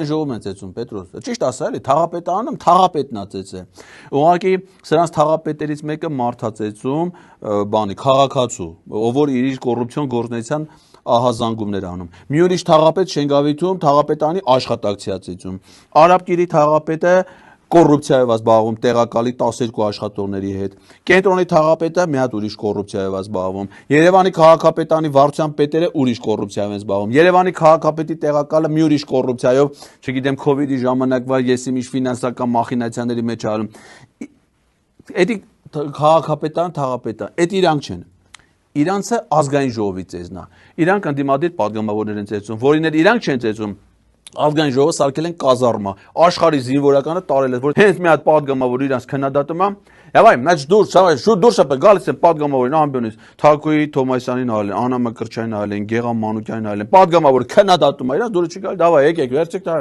Ժողովն է ծեծում Պետրոս, ճիշտ ասա էլի, թաղապետը անում, թաղապետն է ծեծել։ Ուղղակի սրանց թաղապետերից մեկը մարդա ծեծում, բանի քաղաքացու, ով որ իր կոռուպցիոն գործունեության ահազանգումներ անում։ Մի ուրիշ թաղապետ Շենգավիթում թաղապետանի աշխատակցի է ծեծում։ Արաբկիրի թաղապետը կոռուպցիայով զբաղվում տեղակալի 12 աշխատողների հետ։ Կենտրոնի թաղապետը մի հատ ուրիշ կոռուպցիայով զբաղվում։ Երևանի քաղաքապետանի վարչության պետերը ուրիշ կոռուպցիայով են զբաղվում։ Երևանի քաղաքապետի տեղակալը մի ուրիշ կոռուպցիայով, չգիտեմ, քովիդի ժամանակվա եսիմիշ ֆինանսական մախինացիաների մեջ արում։ Էդի քաղաքապետան, թաղապետան, այդ իրանք չեն։ Իրանցը ազգային ժողովի ծեզնա։ Իրանք ընդդիմադիր падգամավորներ են ծեծում, որին էլ իրանք չեն ծեծում։ Ազգային ժողովը սարքել են կազարմա, աշխարհի զինվորականը տարել է, որ հենց մի հատ падգամավոր իրանց քննադատում է, եւ այ մեծ դուրս, շուտ դուրս է գալիս են падգամավորին ամբյոնից, Թակուի Թոմասյանին այլ, Անա Մկրտչյանին այլ, Գեգամ Մանուկյանին այլ, падգամավոր քննադատում է, իրանց դուրս չի գալի, դավայ եկեք, վերցեք դա։